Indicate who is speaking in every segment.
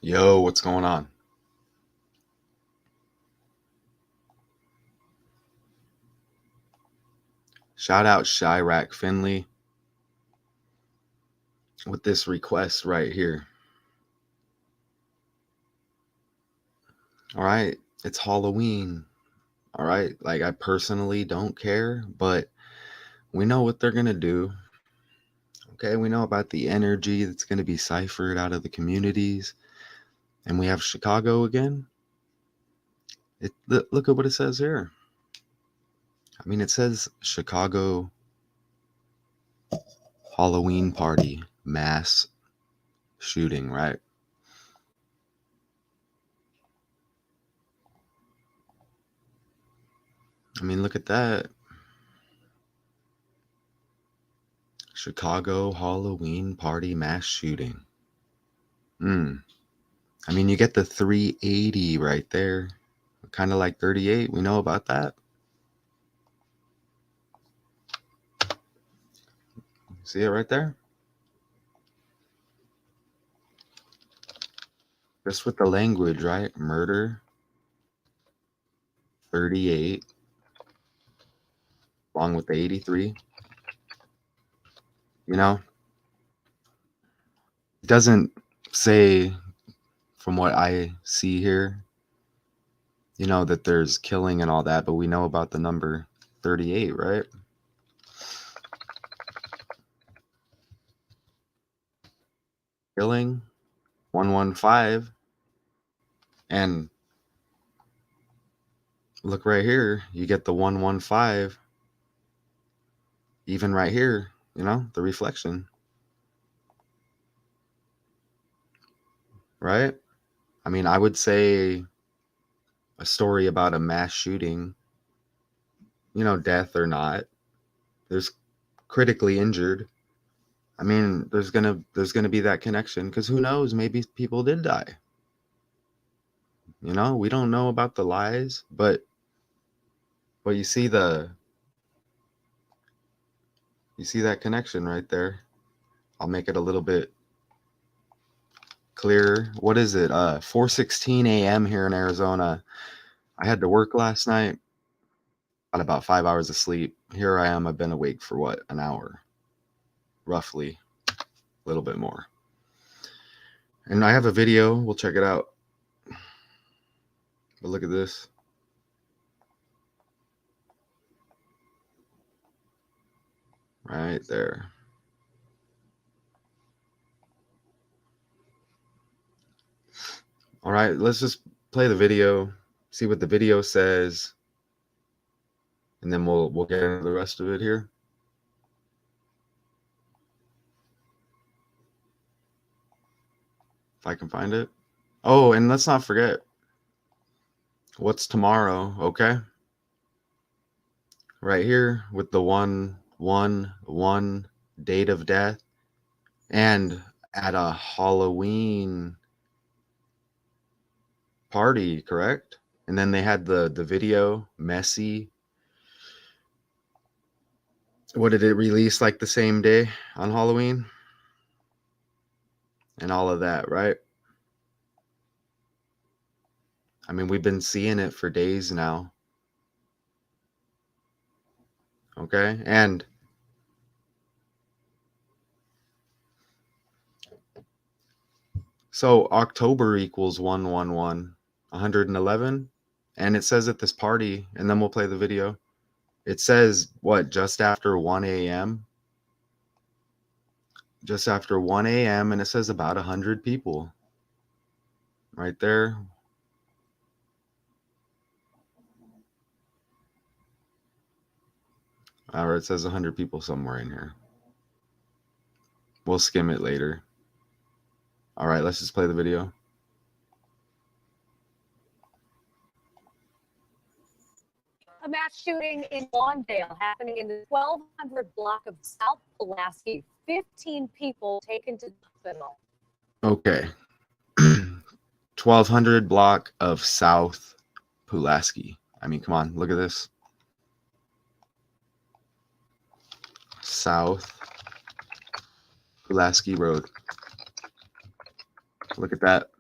Speaker 1: Yo, what's going on? Shout out Chirac Finley with this request right here. All right, it's Halloween. All right, like I personally don't care, but we know what they're going to do. Okay, we know about the energy that's going to be ciphered out of the communities. And we have Chicago again. Look at what it says here. I mean, it says Chicago Halloween party mass shooting, right? I mean, look at that. Chicago Halloween party mass shooting. I mean, you get the 380 right there. Kind of like 38. We know about that. See it right there? Just with the language, right? Murder, 38, along with the 83. You know, it doesn't say, from what I see here, that there's killing and all that, but we know about the number 38, right? Killing, 115. And look right here, you get the 115. Even right here, the reflection. Right? I mean, I would say a story about a mass shooting, death or not, there's critically injured. I mean, there's gonna be that connection because who knows? Maybe people did die. We don't know about the lies, but you see that connection right there. I'll make it a little bit clearer. What is it? 4:16 a.m. here in Arizona. I had to work last night. Got about 5 hours of sleep. Here I am. I've been awake for what? An hour, roughly, a little bit more. And I have a video. We'll check it out. But look at this. Right there. All right, let's just play the video, see what the video says, and then we'll get into the rest of it here. If I can find it. Oh, and let's not forget, what's tomorrow, okay? Right here with the 111 date of death, and at a Halloween party, correct? And then they had the video, messy. What did it release like the same day on Halloween? And all of that, right? I mean, we've been seeing it for days now. Okay. And so October equals 111, 111. And it says at this party, and then we'll play the video. It says what, just after 1 a.m.? Just after 1 a.m. And it says about 100 people right there. Or it says 100 people somewhere in here. We'll skim it later. All right, let's just play the video.
Speaker 2: A mass shooting in Lawndale happening in the 1200 block of South Pulaski. 15 people taken to the hospital.
Speaker 1: Okay. 1200 block of South Pulaski. I mean, come on, look at this. South Pulaski Road. Look at that.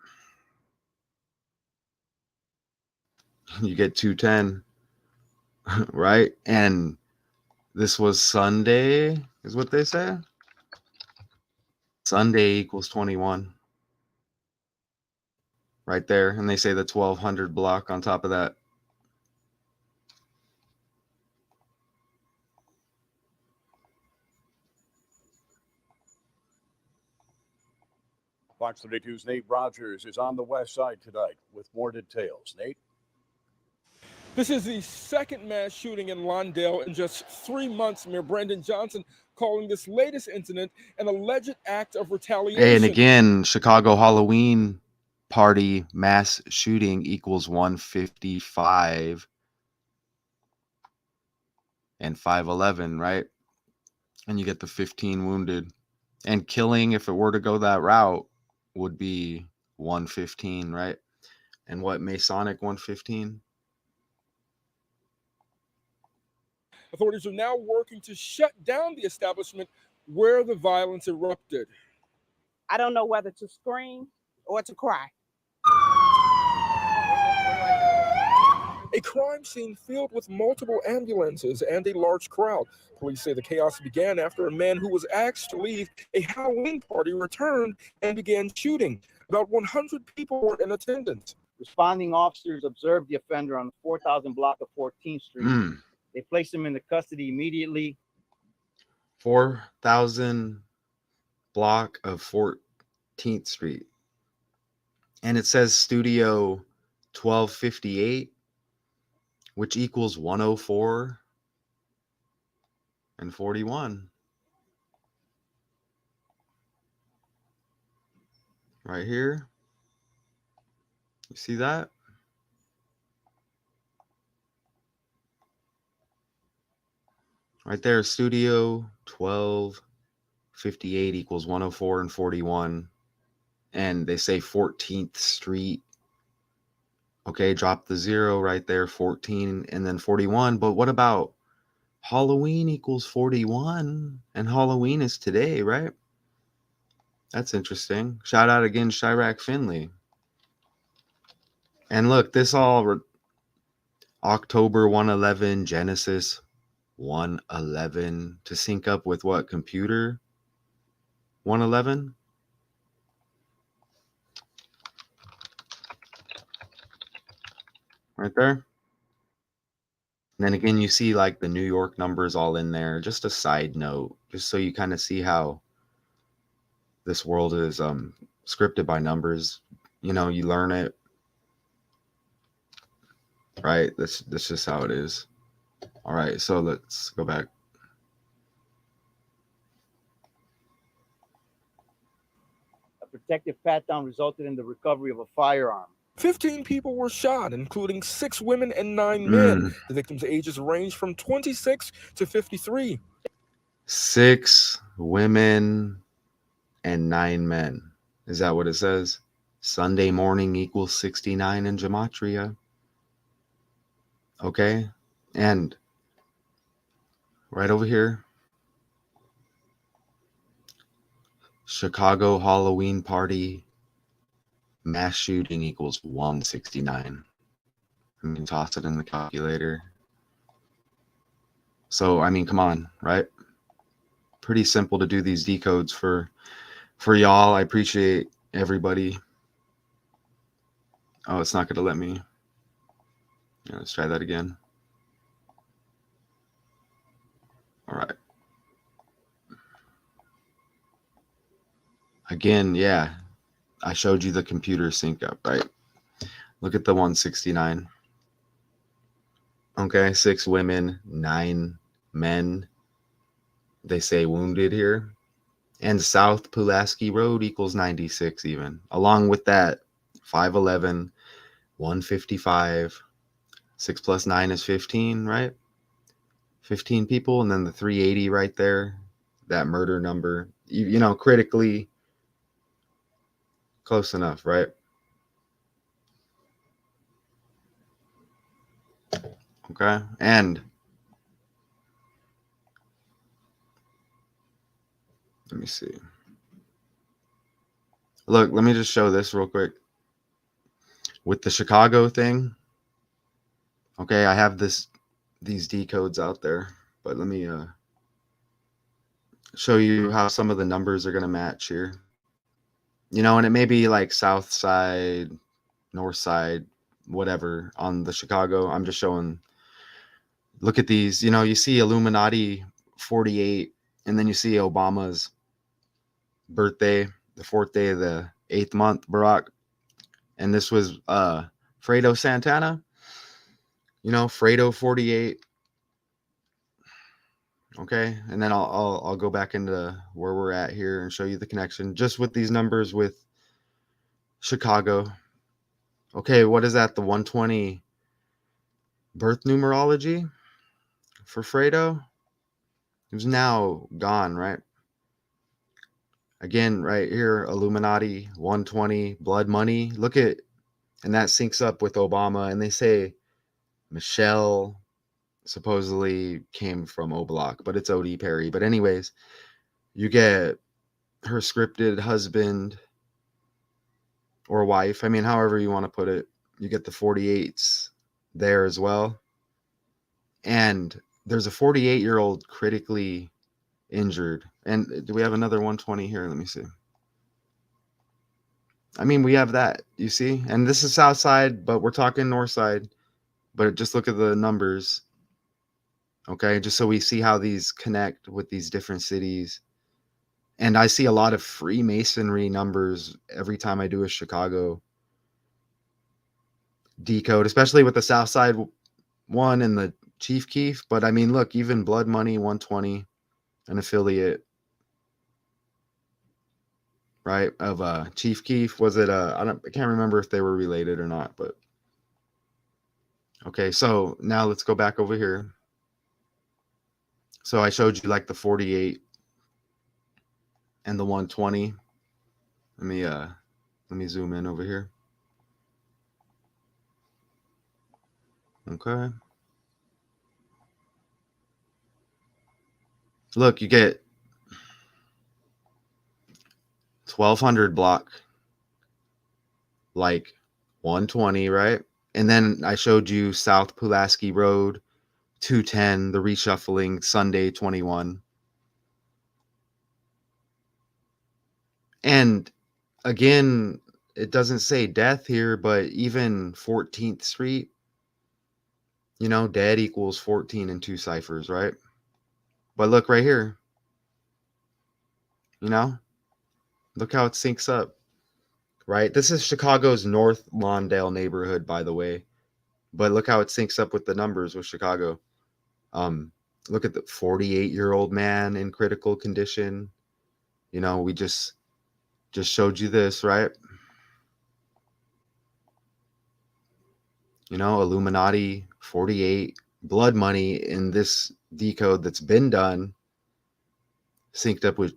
Speaker 1: you get 210, right? And this was Sunday, is what they say. Sunday equals 21. Right there. And they say the 1200 block on top of that.
Speaker 3: Fox 32's Nate Rogers is on the west side tonight with more details. Nate?
Speaker 4: This is the second mass shooting in Lawndale in just 3 months. Mayor Brandon Johnson calling this latest incident an alleged act of retaliation.
Speaker 1: And again, Chicago Halloween party mass shooting equals 155 and 511, right? And you get the 15 wounded. And killing, if it were to go that route, would be 115, right? And what Masonic 115?
Speaker 4: Authorities are now working to shut down the establishment where the violence erupted.
Speaker 5: I don't know whether to scream or to cry.
Speaker 4: A crime scene filled with multiple ambulances and a large crowd. Police say the chaos began after a man who was asked to leave a Halloween party returned and began shooting. About 100 people were in attendance.
Speaker 6: Responding officers observed the offender on the 4000 block of 14th Street. They placed him into custody immediately.
Speaker 1: 4000 block of 14th Street. And it says studio 1258, which equals 104 and 41. Right here. You see that? Right there, studio 1258 equals 104 and 41. And they say 14th Street. Okay, drop the 0 right there, 14 and then 41. But what about Halloween equals 41? And Halloween is today, right? That's interesting. Shout out again, Chirac Finley. And look, this all October 111, Genesis 111 to sync up with what? Computer 111? Right there. And then again, you see like the New York numbers all in there. Just a side note, just so you kind of see how this world is scripted by numbers. You know, you learn it. Right? That's just how it is. All right, so let's go back.
Speaker 6: A protective pat-down resulted in the recovery of a firearm.
Speaker 4: 15 people were shot, including 6 women and 9 men. The victims' ages range from 26 to 53.
Speaker 1: 6 women and 9 men. Is that what it says? Sunday morning equals 69 in gematria. Okay, and right over here, Chicago Halloween party mass shooting equals 169. You can toss it in the calculator. So, I mean, come on, right? Pretty simple to do these decodes for y'all. I appreciate everybody. Oh, it's not going to let me. Yeah, let's try that again. All right. Again, yeah. I showed you the computer sync up, right? Look at the 169. Okay, 6 women, 9 men. They say wounded here. And South Pulaski Road equals 96 even. Along with that, 511, 155, 6 plus 9 is 15, right? 15 people, and then the 380 right there, that murder number. You know, critically close enough, right? Okay, and let me see. Look, let me just show this real quick. With the Chicago thing, Okay, I have these D codes out there, but let me show you how some of the numbers are going to match here. You know, and it may be like south side, north side, whatever on the Chicago. I'm just showing. Look at these. You know, you see Illuminati 48, and then you see Obama's birthday, the 4th day of the 8th month, Barack. And this was Fredo Santana. You know, Fredo 48. Okay, and then I'll go back into where we're at here and show you the connection just with these numbers with Chicago. Okay, what is that? The 120 birth numerology for Fredo? Who's now gone, right? Again, right here, Illuminati 120 blood money. Look at, and that syncs up with Obama, and they say Michelle supposedly came from O Block, but it's OD Perry. But anyways, you get her scripted husband or wife. I mean, however you want to put it. You get the 48s there as well. And there's a 48-year-old critically injured. And do we have another 120 here? Let me see. I mean, we have that, you see? And this is south side, but we're talking north side. But just look at the numbers. Okay, just so we see how these connect with these different cities. And I see a lot of Freemasonry numbers every time I do a Chicago decode, especially with the South Side one and the Chief Keef. But I mean, look, even Blood Money 120, an affiliate, right, of Chief Keef. Was it I can't remember if they were related or not, but okay, so now let's go back over here. So I showed you like the 48 and the 120. Let me zoom in over here. Okay. Look, you get 1200 block, like 120, right? And then I showed you South Pulaski Road, 210, the reshuffling, Sunday 21. And again, it doesn't say death here, but even 14th Street, you know, dead equals 14 in 2 ciphers, right? But look right here, you know, look how it syncs up, right? This is Chicago's North Lawndale neighborhood, by the way. But look how it syncs up with the numbers with Chicago. Look at the 48-year-old man in critical condition. You know, we just showed you this, right? You know, Illuminati 48, blood money in this decode that's been done, synced up with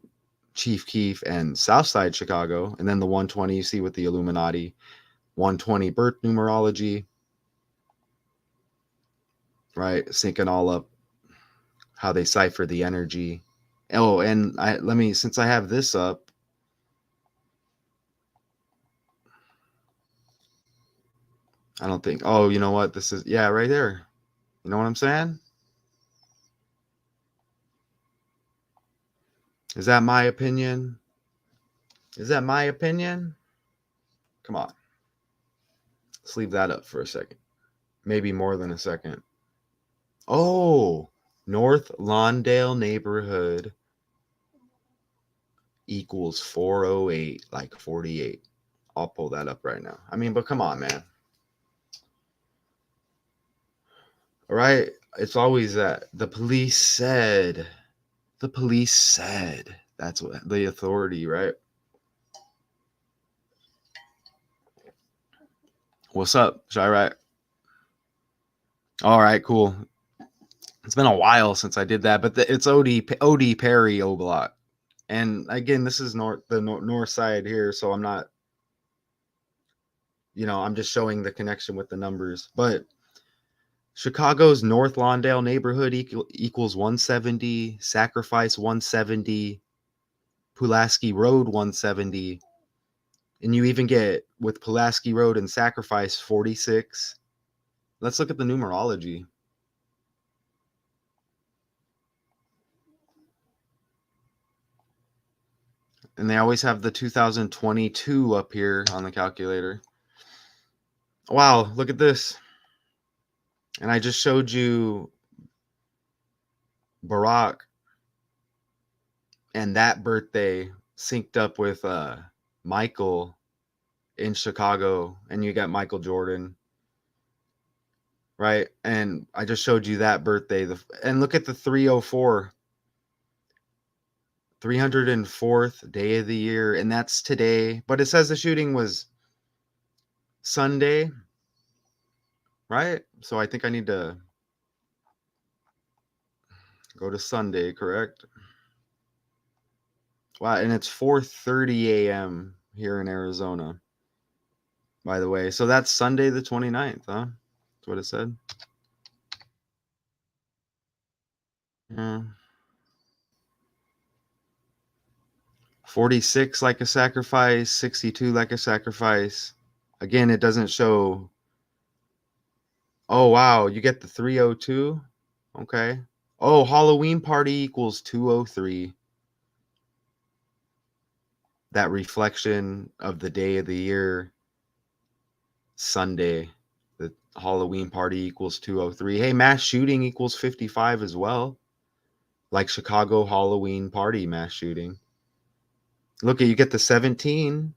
Speaker 1: Chief Keef and Southside Chicago. And then the 120 you see with the Illuminati, 120 birth numerology, right? Syncing all up how they cipher the energy. Oh, and since I have this up, I don't think, oh, you know what? This is, yeah, right there. You know what I'm saying? Is that my opinion? Is that my opinion? Come on. Let's leave that up for a second. Maybe more than a second. Oh, North Lawndale neighborhood equals 408, like 48. I'll pull that up right now. I mean, but come on, man. All right. It's always that the police said. The police said. That's what the authority, right? What's up, Chirac? All right, cool. It's been a while since I did that, but it's OD Perry O Block. And again, this is the north side here, so I'm not, you know, I'm just showing the connection with the numbers. But Chicago's North Lawndale neighborhood equals 170, Sacrifice 170, Pulaski Road 170, and you even get with Pulaski Road and Sacrifice 46, Let's look at the numerology. And they always have the 2022 up here on the calculator. Wow, look at this. And I just showed you Barack and that birthday synced up with Michael in Chicago, and you got Michael Jordan, right? And I just showed you that birthday. And look at the 304, 304th day of the year, and that's today. But it says the shooting was Sunday, right? So I think I need to go to Sunday, correct? Wow, and it's 4:30 a.m. here in Arizona, by the way. So that's Sunday the 29th, huh? That's what it said. Yeah. 46 like a sacrifice, 62 like a sacrifice. Again, it doesn't show. Oh, wow, you get the 302. Okay. Oh, Halloween party equals 203. That reflection of the day of the year, Sunday. The Halloween party equals 203. Hey, mass shooting equals 55 as well. Like Chicago Halloween party mass shooting. Look at, you get the 17.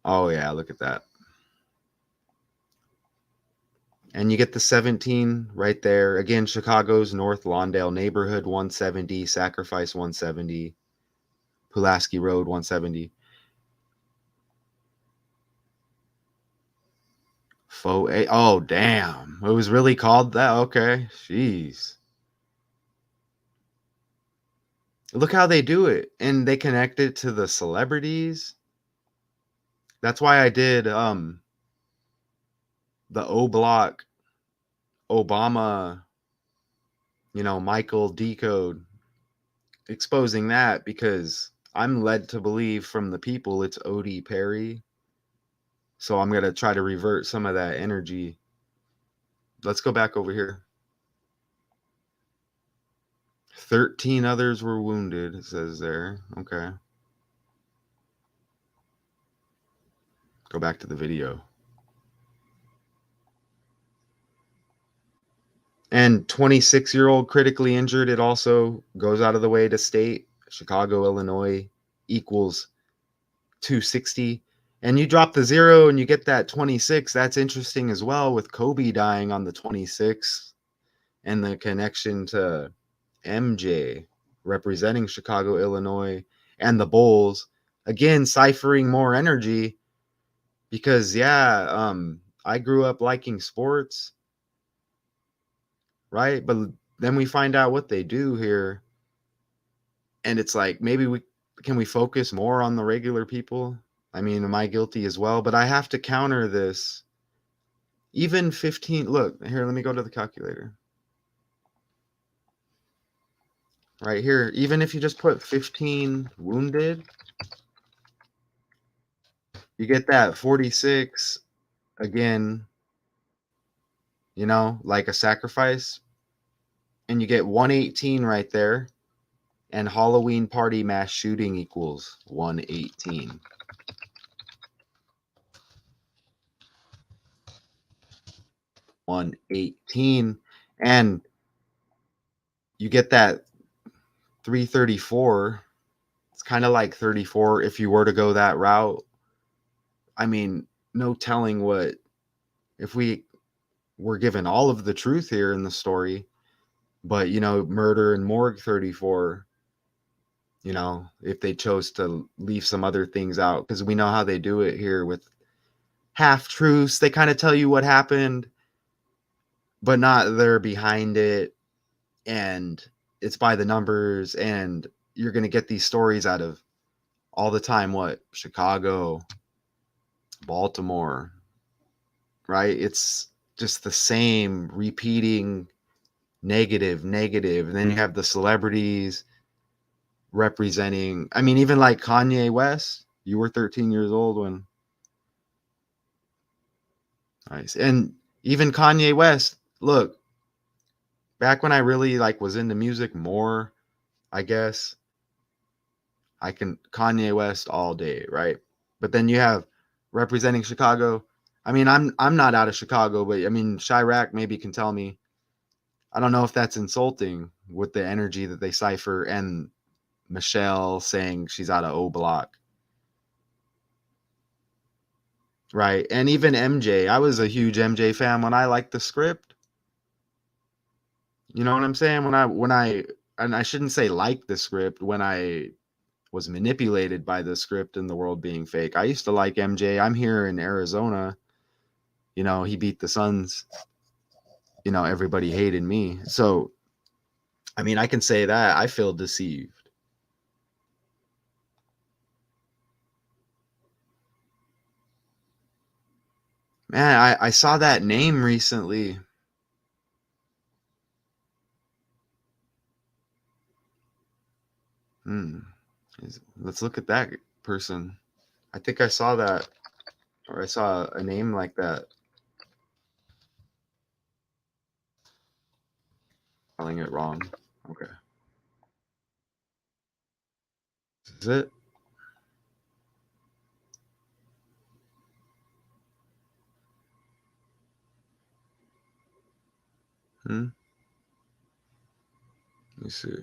Speaker 1: Oh yeah, look at that. And you get the 17 right there. Again, Chicago's North Lawndale neighborhood 170, Sacrifice 170, Pulaski Road 170. Faux A. Oh damn. It was really called that. Okay. Jeez. Look how they do it. And they connect it to the celebrities. That's why I did the O Block Obama, Michael Decode, exposing that, because I'm led to believe from the people it's O.D. Perry. So I'm going to try to revert some of that energy. Let's go back over here. 13 others were wounded, it says there. Okay. Go back to the video. And 26-year-old critically injured, it also goes out of the way to state. Chicago, Illinois equals 260. And you drop the 0 and you get that 26. That's interesting as well, with Kobe dying on the 26th and the connection to MJ representing Chicago, Illinois, and the Bulls. Again, ciphering more energy because, I grew up liking sports, right? But then we find out what they do here. And it's like, maybe can we focus more on the regular people? I mean, am I guilty as well? But I have to counter this. Even 15, look, here, let me go to the calculator. Right here, even if you just put 15 wounded, you get that 46 again, like a sacrifice. And you get 118 right there. And Halloween party mass shooting equals 118. And you get that 334. It's kind of like 34 if you were to go that route. I mean, no telling what, if we were given all of the truth here in the story, but murder and morgue 34, if they chose to leave some other things out, because we know how they do it here with half truths. They kind of tell you what happened, but not they're behind it, and it's by the numbers, and you're going to get these stories out of all the time. What? Chicago, Baltimore, right? It's just the same repeating negative. And then you have the celebrities representing, I mean, even like Kanye West, you were 13 years old when. Nice. And Even Kanye West, look, back when I really like was into music more, I guess, I can Kanye West all day, right? But then you have representing Chicago. I mean, I'm not out of Chicago, but I mean, Chirac maybe can tell me. I don't know if that's insulting with the energy that they cipher and Michelle saying she's out of O Block. Right. And even MJ, I was a huge MJ fan when I liked the script. You know what I'm saying? And I shouldn't say like the script, when I was manipulated by the script and the world being fake. I used to like MJ. I'm here in Arizona. You know, he beat the Suns. You know, everybody hated me. So, I mean, I can say that I feel deceived. Man, I saw that name recently. Let's look at that person. I think I saw that, or I saw a name like that. Spelling it wrong. Okay. Is it? Let me see.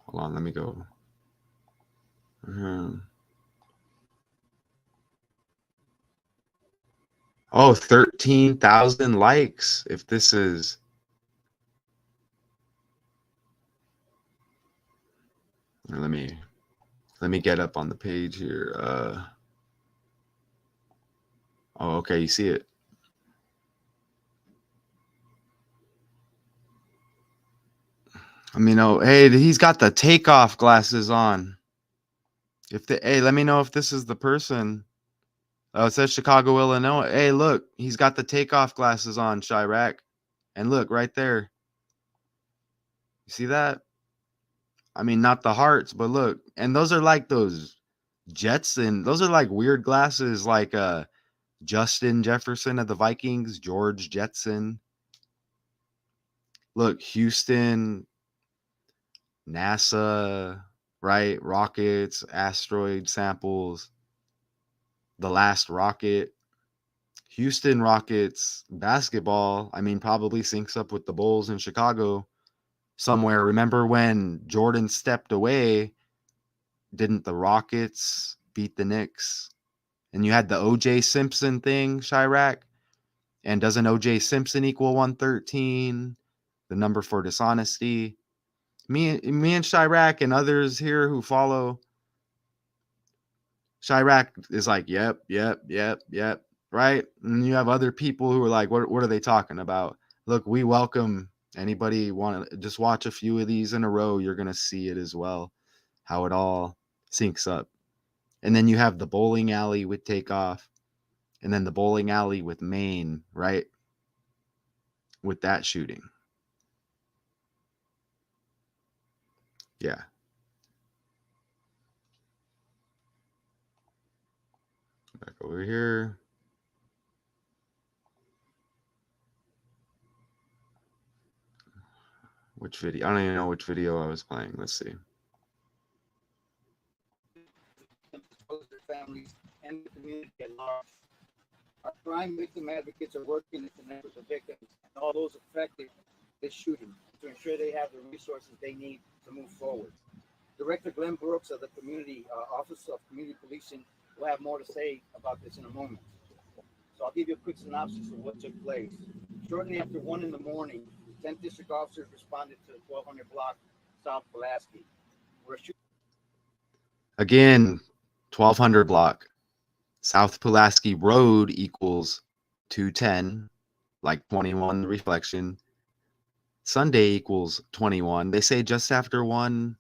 Speaker 1: Hold on, let me go. Oh, 13,000 likes. If this is, let me get up on the page here. Oh, okay, you see it. I mean, oh, hey, he's got the takeoff glasses on. Hey, let me know if this is the person. Oh, it says Chicago, Illinois. Hey, look, he's got the takeoff glasses on, Chirac. And look, right there. You see that? I mean, not the hearts, but look. And those are like those Jetson. Those are like weird glasses, like Justin Jefferson of the Vikings, George Jetson. Look, Houston, NASA, right? Rockets, asteroid samples, the last rocket. Houston Rockets basketball, I mean, probably syncs up with the Bulls in Chicago somewhere. Remember when Jordan stepped away? Didn't the Rockets beat the Knicks? And you had the OJ Simpson thing, Chirac. And doesn't OJ Simpson equal 113? The number for dishonesty. Me and Chirac and others here who follow. Chirac is like, yep. Right? And you have other people who are like, what are they talking about? Look, we welcome anybody want to just watch a few of these in a row. You're going to see it as well, how it all syncs up. And then you have the bowling alley with Takeoff, and then the bowling alley with Maine, right? With that shooting. Yeah. Back over here. Which video? I don't even know which video I was playing. Let's see.
Speaker 6: Families and the community at large. Our crime victim advocates are working to connect with the victims and all those affected this shooting to ensure they have the resources they need to move forward. Director Glenn Brooks of the Community Office of Community Policing will have more to say about this in a moment. So I'll give you a quick synopsis of what took place. Shortly after 1 in the morning, 10th District officers responded to the 1200 block South Pulaski, where a shooting.
Speaker 1: Again, 1200 block. South Pulaski Road equals 210, like 21 reflection. Sunday equals 21. They say just after 1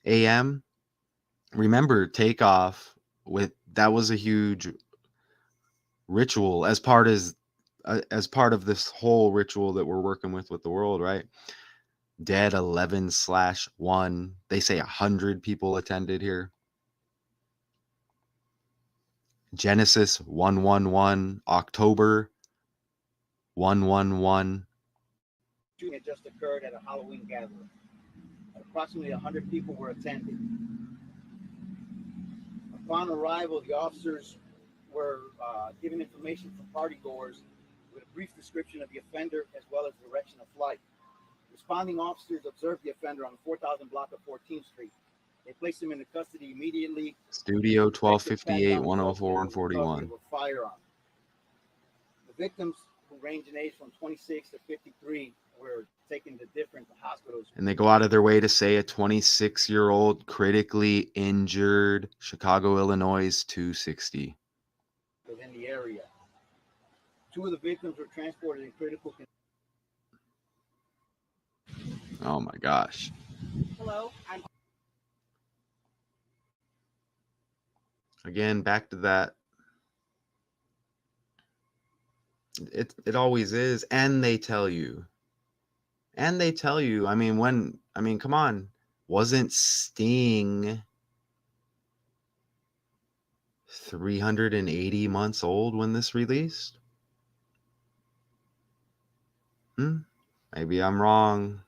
Speaker 1: a.m. Remember, Takeoff that was a huge ritual as part of this whole ritual that we're working with the world, right? Dead 11/1. They say 100 people attended here. Genesis 111, October 111.
Speaker 6: Shooting had just occurred at a Halloween gathering. Approximately 100 people were attending. Upon arrival, the officers were given information from partygoers with a brief description of the offender as well as direction of flight. Responding officers observed the offender on the 4000 block of 14th Street. They placed him into custody immediately.
Speaker 1: Studio
Speaker 6: Detectives pat
Speaker 1: 1258,
Speaker 6: down the
Speaker 1: 104, and
Speaker 6: with the recovery
Speaker 1: 41.
Speaker 6: of a firearm. The victims, who range in age from 26 to 53, were taken to different hospitals.
Speaker 1: And they go out of their way to say a 26-year-old critically injured, Chicago, Illinois, 260.
Speaker 6: Within the area. 2 of the victims were transported in critical condition.
Speaker 1: Oh my gosh.
Speaker 5: Hello, I'm
Speaker 1: Again, back to that. It always is. And they tell you. I mean, come on. Wasn't Sting 380 months old when this released? Maybe I'm wrong,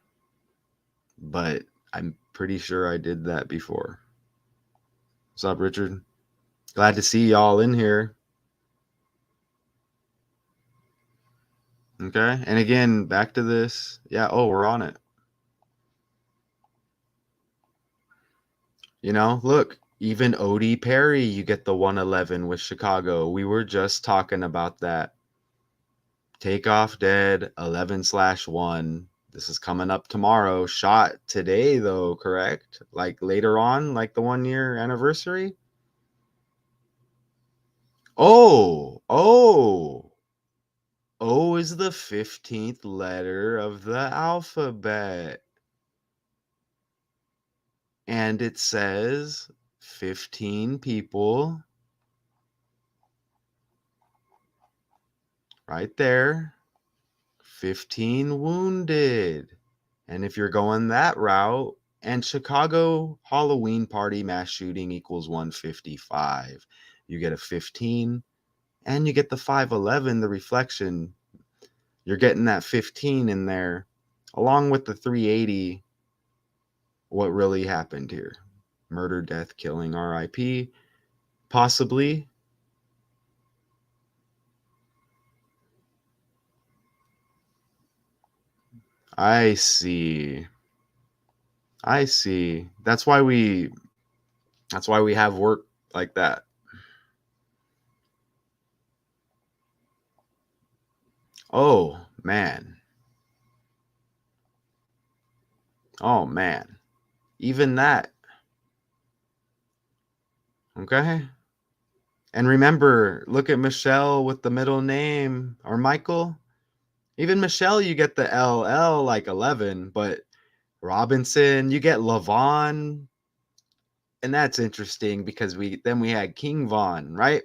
Speaker 1: but I'm pretty sure I did that before. What's up, Richard? Glad to see y'all in here. Okay, and again, back to this. Yeah, we're on it. You know, look, even Odie Perry, you get the 111 with Chicago. We were just talking about that. Takeoff Dead 11/1. This is coming up tomorrow. Shot today, though, correct? Like later on, like the 1-year anniversary? O is the 15th letter of the alphabet. And it says 15 people right there. 15 wounded. And if you're going that route, and Chicago Halloween party mass shooting equals 155. You get a 15 and you get the 511, the reflection. You're getting that 15 in there along with the 380. What really happened here? Murder, death, killing, RIP, possibly. I see. That's why we have work like that. Oh, man. Even that. Okay. And remember, look at Michelle with the middle name, or Michael. Even Michelle, you get the LL like 11, but Robinson, you get Lavon. And that's interesting because we had King Von, right?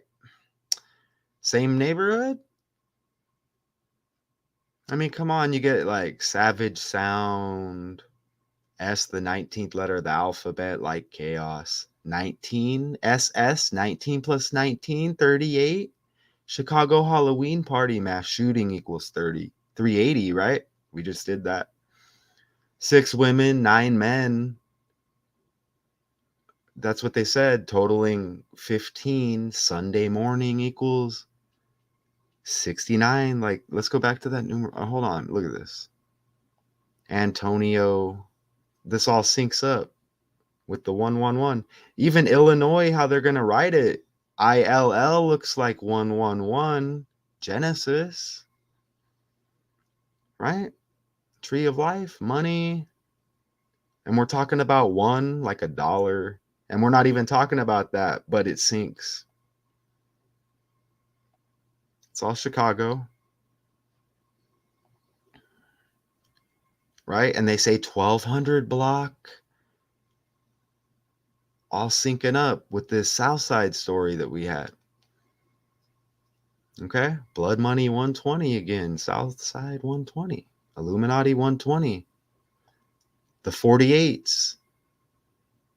Speaker 1: Same neighborhood? I mean, come on, you get like Savage Sound, S, the 19th letter of the alphabet, like chaos. 19, SS, 19 plus 19, 38. Chicago Halloween party mass shooting equals 30. 380, right? We just did that. 6 women, 9 men. That's what they said, totaling 15. Sunday morning equals 69. Like, let's go back to that number. Hold on, look at this. Antonio, this all syncs up with the 111. Even Illinois, how they're going to write it. ILL looks like 111. Genesis. Right? Tree of life, money. And we're talking about one, like $1. And we're not even talking about that, but it syncs. It's all Chicago. Right? And they say 1200 block. All syncing up with this Southside story that we had. Okay? Blood Money 120 again. Southside 120. Illuminati 120. The 48s.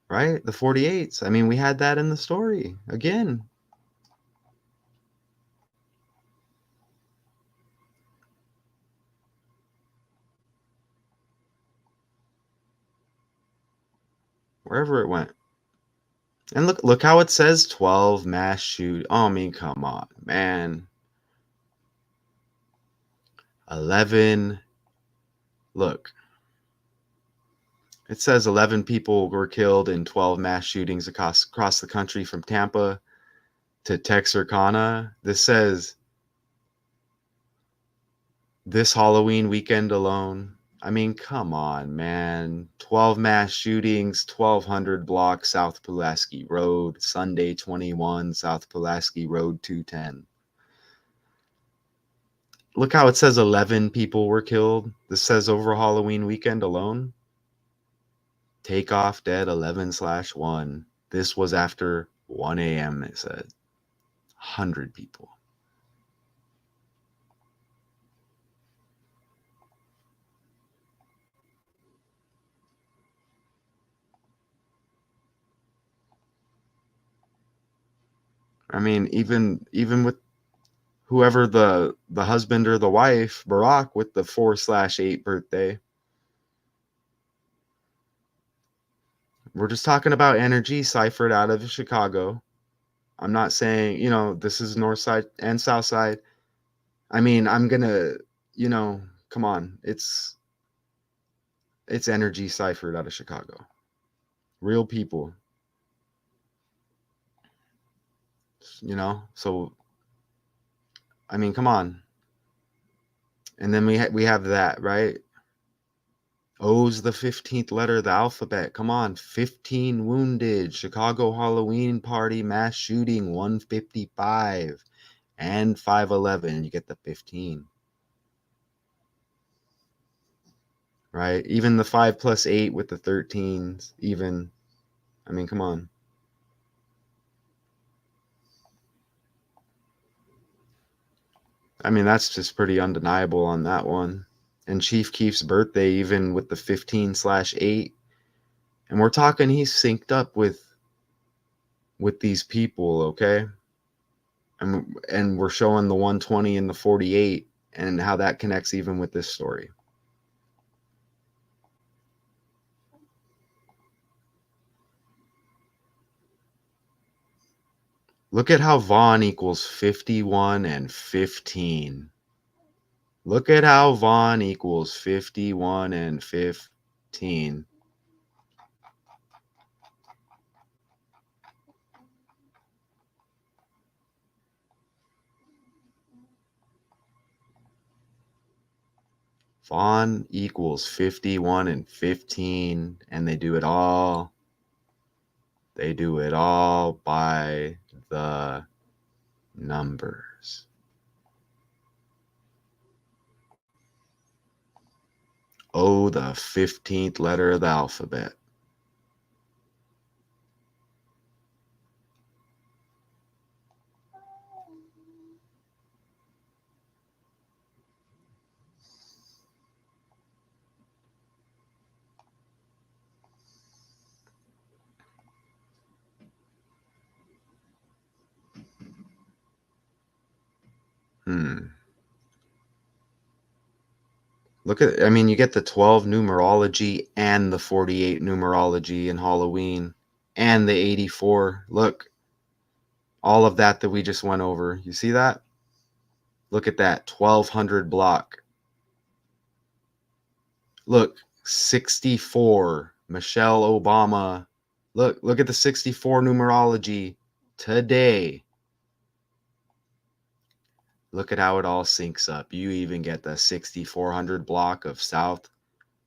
Speaker 1: Right? The 48s. I mean, we had that in the story. Again. wherever it went. And look how it says 12 mass shoot. Oh, I mean, come on, man. 11. Look. It says 11 people were killed in 12 mass shootings across the country from Tampa to Texarkana. This says this Halloween weekend alone. I mean, come on, man. 12 mass shootings, 1200 block South Pulaski Road, Sunday 21, South Pulaski Road 210. Look how it says 11 people were killed. This says over Halloween weekend alone. Takeoff dead 11/1. This was after 1 a.m. It said 100 people. I mean, even with whoever the husband or the wife, Barack, with the 4/8 birthday. We're just talking about energy ciphered out of Chicago. I'm not saying, this is north side and south side. I mean, I'm going to, come on. It's energy ciphered out of Chicago. Real people. So, I mean, come on. And then we have that, right? O's the 15th letter of the alphabet. Come on. 15 wounded. Chicago Halloween party mass shooting 155 and 511. You get the 15. Right? Even the 5 plus 8 with the 13s. Even. I mean, come on. I mean, that's just pretty undeniable on that one. And Chief Keef's birthday, even with the 15/8. And we're talking he's synced up with these people, okay? And we're showing the 120 and the 48 and how that connects even with this story. Look at how Vaughn equals 51 and 15. Look at how Vaughn equals 51 and 15. Vaughn equals 51 and 15, and they do it all. They do it all by the numbers. Oh, the 15th letter of the alphabet. Look at, you get the 12 numerology and the 48 numerology in Halloween and the 84. Look, all of that we just went over. You see that? Look at that 1200 block. Look, 64, Michelle Obama. Look at the 64 numerology today. Look at how it all syncs up. You even get the 6400 block of South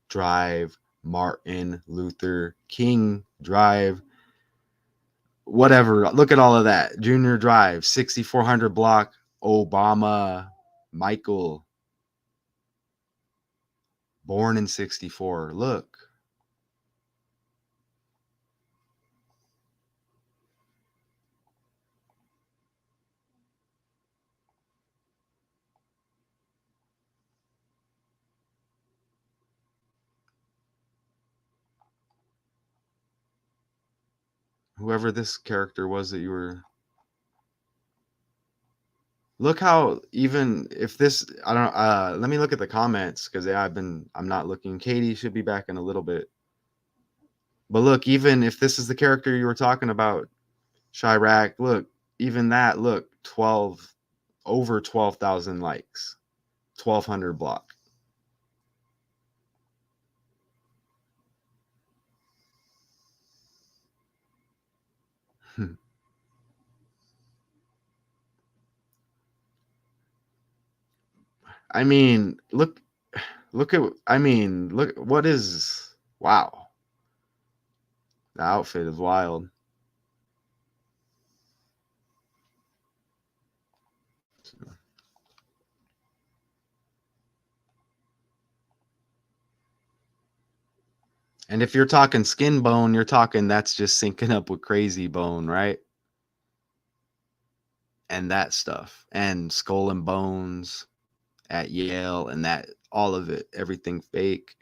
Speaker 1: Drive, Martin Luther King Drive, whatever. Look at all of that. Junior Drive, 6400 block, Obama, Michael, born in 64. Look. Whoever this character was that you were. Look how, even if this, I don't, let me look at the comments, because I'm not looking. Katie should be back in a little bit. But look, even if this is the character you were talking about, Chirac, look, even that, look, 12, over 12,000 likes, 1,200 block. I mean, look at, I mean, look, what is, wow. The outfit is wild. And if you're talking skin bone, you're talking that's just syncing up with crazy bone, right? And that stuff. And Skull and Bones at Yale and that, all of it, everything fake.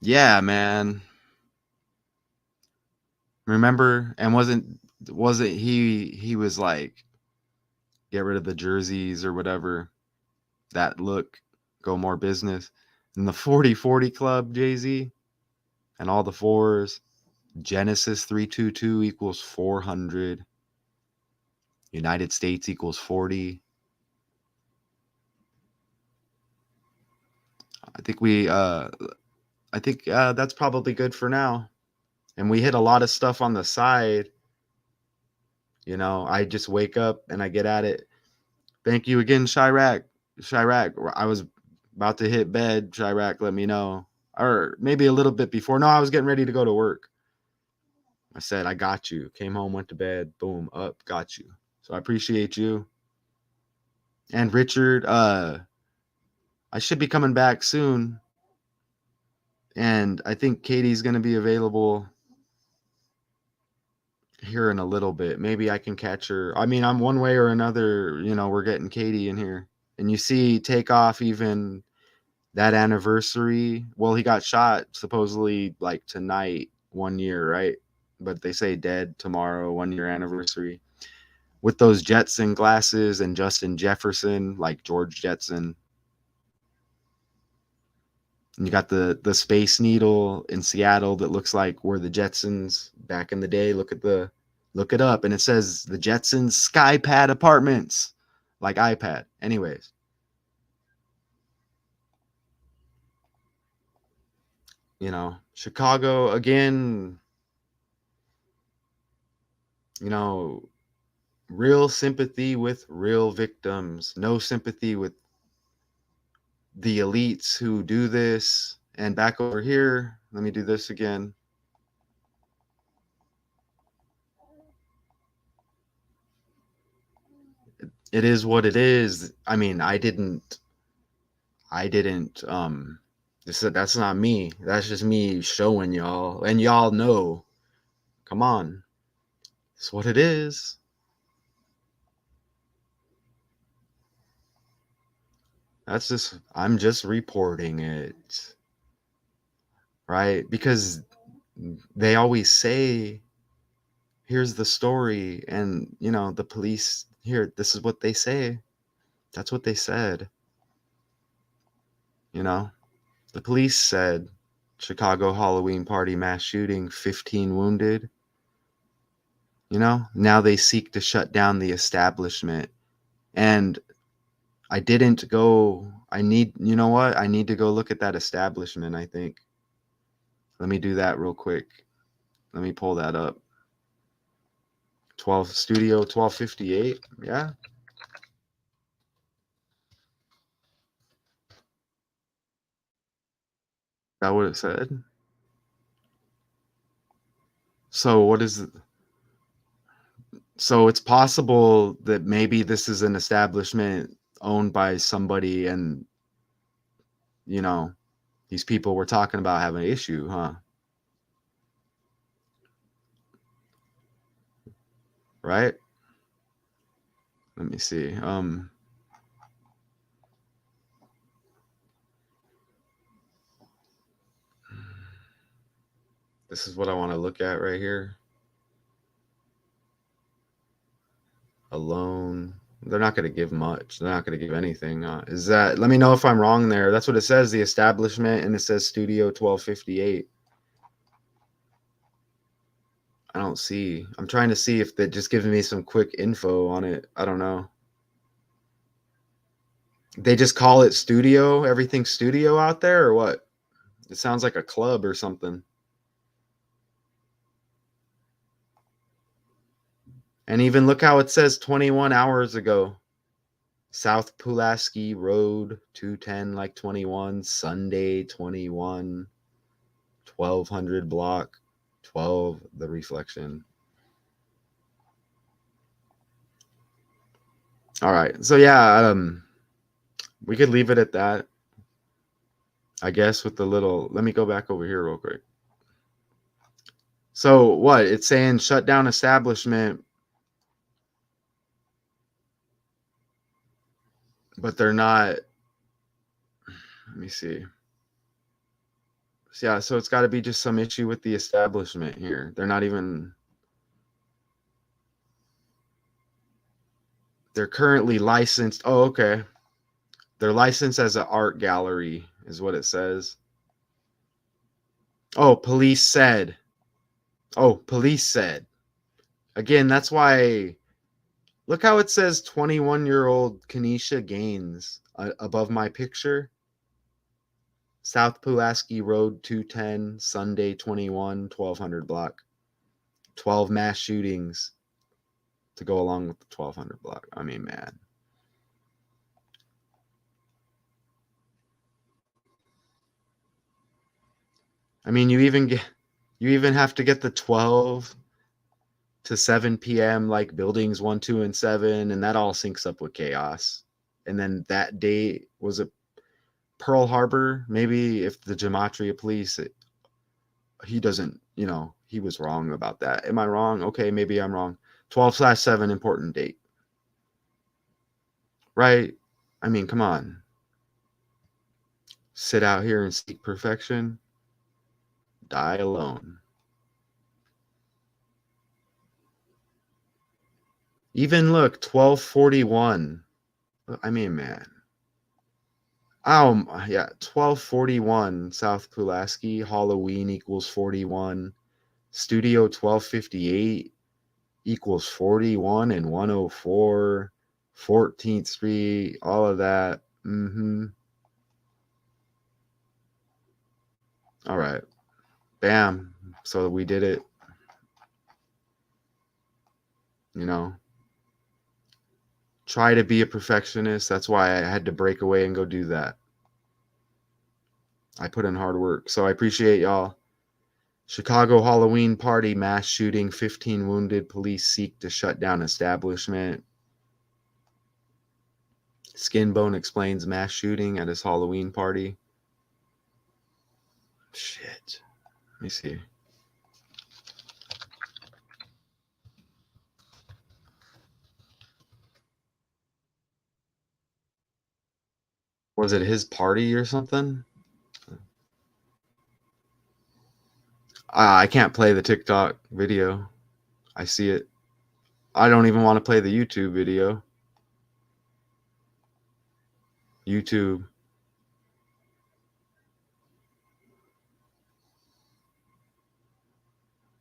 Speaker 1: Yeah, man. Remember? And wasn't he was like, get rid of the jerseys or whatever. That look, go more business. And the 40-40 club, Jay-Z, and all the fours. Genesis 322 equals 400. United States equals 40. I think that's probably good for now. And we hit a lot of stuff on the side. You know, I just wake up and I get at it. Thank you again, Chirac. Chirac, I was about to hit bed. Chirac, let me know. Or maybe a little bit before. No, I was getting ready to go to work. I said, I got you. Came home, went to bed. Boom, up, got you. So I appreciate you. And Richard, I should be coming back soon. And I think Katie's going to be available here in a little bit. Maybe I can catch her. I mean, I'm one way or another, you know, we're getting Katie in here. And you see Takeoff, even that anniversary. Well, he got shot supposedly like tonight, 1 year, right? But they say dead tomorrow, 1 year anniversary. With those Jetson glasses and Justin Jefferson, like George Jetson. And you got the Space Needle in Seattle that looks like where the Jetsons back in the day. Look it up, and it says the Jetsons Skypad Apartments, like iPad. Anyways, you know, Chicago again. You know, real sympathy with real victims. No sympathy with the elites who do this. And back over here, let me do this again. It is what it is. I mean, I didn't that's not me. That's just me showing y'all, and y'all know. Come on. It's what it is. I'm just reporting it. Right? Because they always say, here's the story, and you know, the police here, this is what they say. That's what they said. You know, the police said Chicago Halloween party mass shooting, 15 wounded. You know, now they seek to shut down the establishment. And I didn't go, you know what? I need to go look at that establishment, I think. Let me do that real quick. Let me pull that up. 12 Studio 1258. Yeah. That what it said? So what is it? So it's possible that maybe this is an establishment owned by somebody, and you know, these people we're talking about have an issue, huh? Right? Let me see. This is what I want to look at right here. Alone. They're not going to give much. They're not going to give anything. Is that? Let me know if I'm wrong there. That's what it says. The establishment, and it says Studio 1258. I don't see. I'm trying to see if that just gives me some quick info on it. I don't know. They just call it studio. Everything's studio out there, or what? It sounds like a club or something. And even look how it says 21 hours ago. South Pulaski Road, 210 like 21, Sunday 21, 1200 block, 12 the reflection. All right. So yeah, we could leave it at that. I guess with the little, let me go back over here real quick. So what? It's saying shut down establishment, but they're not. Let me see. So yeah, so it's got to be just some issue with the establishment here. They're not even. They're currently licensed. Oh, okay. They're licensed as an art gallery, is what it says. Oh, police said. Oh, police said. Again, that's why. Look how it says 21-year-old Kenesha Gaines above my picture. South Pulaski Road 210, Sunday 21, 1200 block. 12 mass shootings to go along with the 1200 block. I mean, man. I mean, you even have to get the 12 to 7 p.m. like buildings 1, 2, and 7, and that all syncs up with chaos. And then that day was a Pearl Harbor. Maybe if the Gematria police, he doesn't, he was wrong about that. Am I wrong? Okay, maybe I'm wrong. 12/7 important date. Right? I mean, come on. Sit out here and seek perfection. Die alone. Even look, 1241. I mean, man. Oh, yeah. 1241 South Pulaski. Halloween equals 41. Studio 1258 equals 41 and 104. 14th Street. All of that. All right. Bam. So we did it. Try to be a perfectionist. That's why I had to break away and go do that. I put in hard work. So I appreciate y'all. Chicago Halloween party, mass shooting, 15 wounded. Police seek to shut down establishment. Skinbone explains mass shooting at his Halloween party. Shit. Let me see. Was it his party or something? I can't play the TikTok video. I see it. I don't even want to play the YouTube video. YouTube.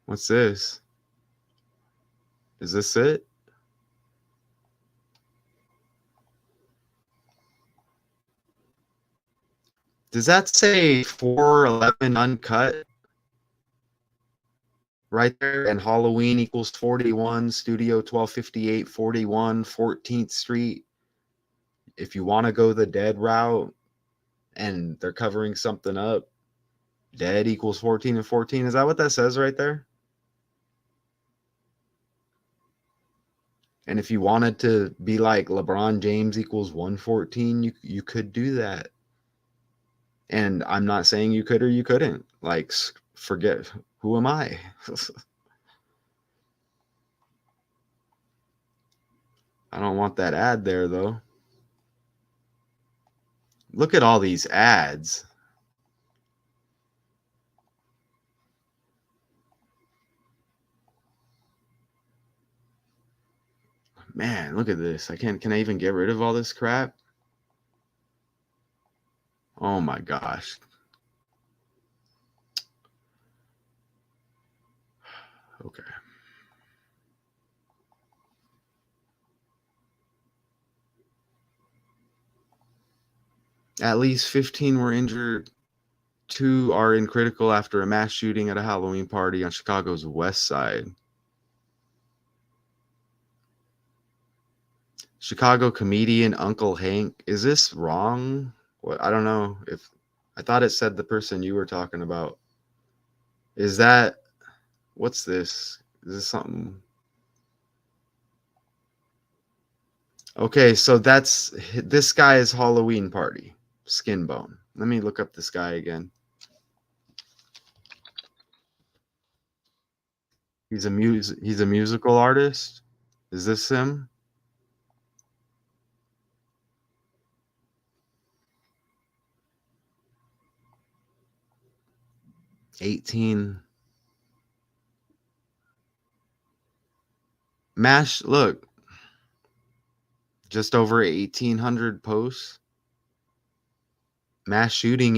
Speaker 1: What's this? Is this it? Does that say 411 uncut? Right there, and Halloween equals 41, Studio 1258, 41, 14th Street. If you want to go the dead route and they're covering something up, dead equals 14 and 14. Is that what that says right there? And if you wanted to be like LeBron James equals 114, you could do that. And I'm not saying you could or you couldn't. Like, forget, who am I? I don't want that ad there, though. Look at all these ads. Man, look at this. Can I even get rid of all this crap? Oh my gosh. Okay. At least 15 were injured. 2 are in critical after a mass shooting at a Halloween party on Chicago's west side. Chicago comedian Uncle Hank. Is this wrong? What, I don't know if I thought it said the person you were talking about. Is that what's this? Is this something? Okay, so that's this guy's Halloween party. Skinbone. Let me look up this guy again. He's a musical artist. Is this him? $18. Mash, look. Just over 1,800 posts. Mass shooting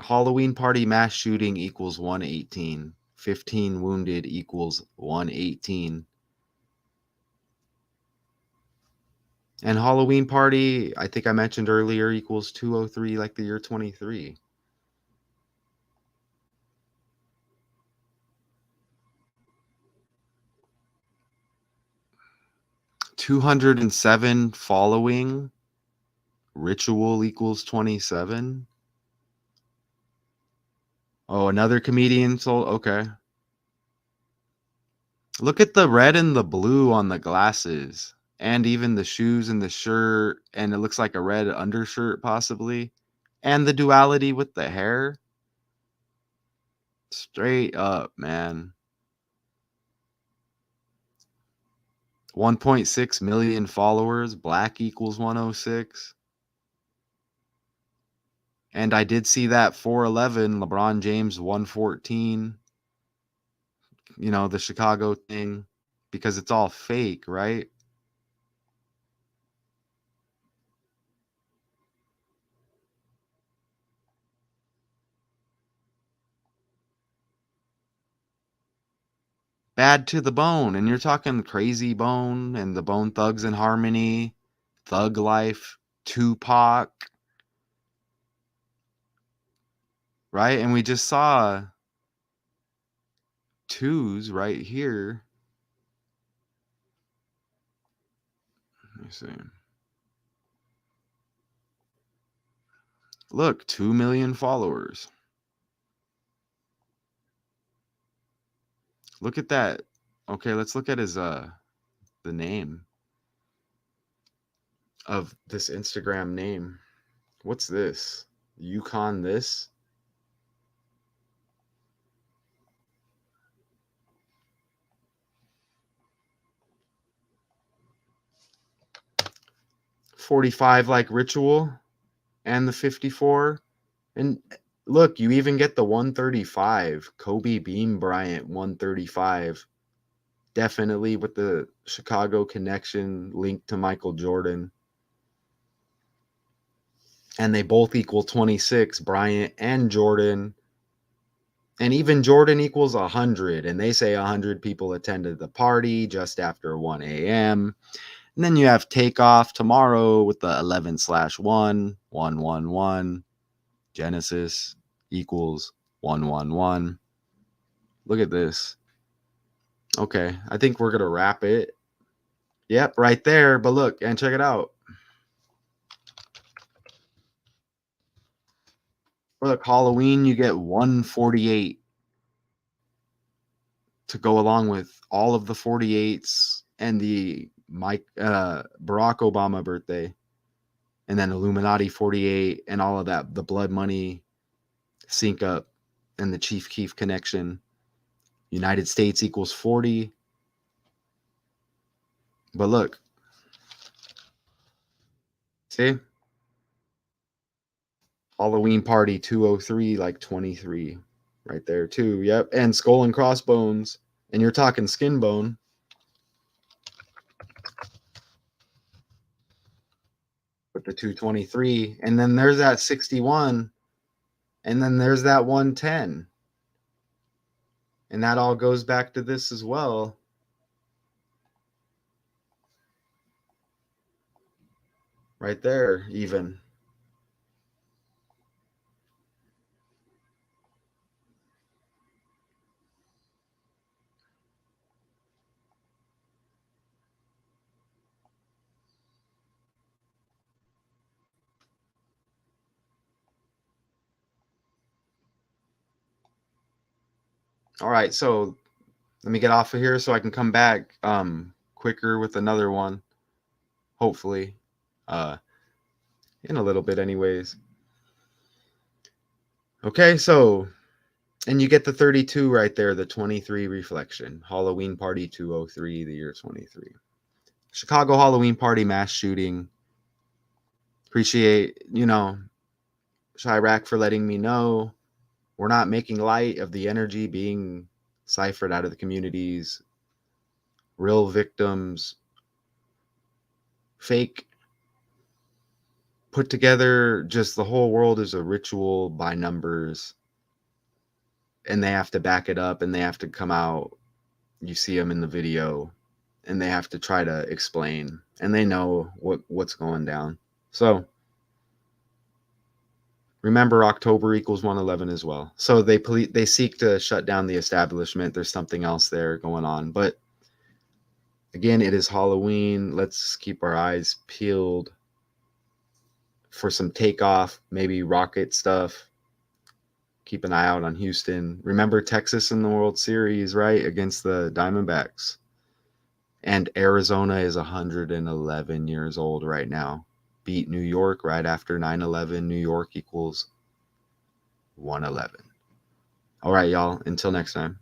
Speaker 1: Halloween party mass shooting equals 118. 15 wounded equals 118. And Halloween party, I think I mentioned earlier, equals 203, like the year 23. $207 following. Ritual equals 27. Oh, another comedian sold. Okay. Look at the red and the blue on the glasses, and even the shoes and the shirt, and it looks like a red undershirt possibly, and the duality with the hair. Straight up, man. 1.6 million followers. Black equals 106. And I did see that 411, LeBron James 114. You know, the Chicago thing, because it's all fake, right? Bad to the Bone. And you're talking Crazy Bone and the Bone Thugs and Harmony, Thug Life, Tupac. Right? And we just saw twos right here. Let me see. Look, 2 million followers. Look at that. Okay, let's look at his the name of this Instagram name. What's this? Yukon this? $45 like Ritual and the 54. And look, you even get the 135. Kobe Bean Bryant 135. Definitely with the Chicago connection linked to Michael Jordan. And they both equal 26, Bryant and Jordan. And even Jordan equals 100. And they say 100 people attended the party just after 1 a.m. And then you have Takeoff tomorrow with the 11/1, 111. Genesis equals 111. Look at this. Okay, I think we're going to wrap it. Yep, right there. But look, and check it out. For the Halloween, you get 148 to go along with all of the 48s and the Barack Obama birthday, and then Illuminati 48 and all of that, the Blood Money sync up and the Chief Keef connection. United States equals 40. But look, see? Halloween party 203, like 23 right there too. Yep. And Skull and Crossbones. And you're talking Skinbone. with the 223. And then there's that 61. And then there's that 110. And that all goes back to this as well. Right there, even. All right, so let me get off of here so I can come back quicker with another one, hopefully, in a little bit anyways. Okay, so, and you get the 32 right there, the 23 reflection. Halloween Party 203, the year 23. Chicago Halloween Party mass shooting. Appreciate, Chirac for letting me know. We're not making light of the energy being ciphered out of the communities. Real victims. Fake. Put together, just the whole world is a ritual by numbers. And they have to back it up and they have to come out. You see them in the video. And they have to try to explain. And they know what's going down. So remember, October equals 111 as well. So they seek to shut down the establishment. There's something else there going on. But again, it is Halloween. Let's keep our eyes peeled for some takeoff, maybe rocket stuff. Keep an eye out on Houston. Remember Texas in the World Series, right? Against the Diamondbacks. And Arizona is 111 years old right now. Beat New York right after 9/11. New York equals 111. All right, y'all. Until next time.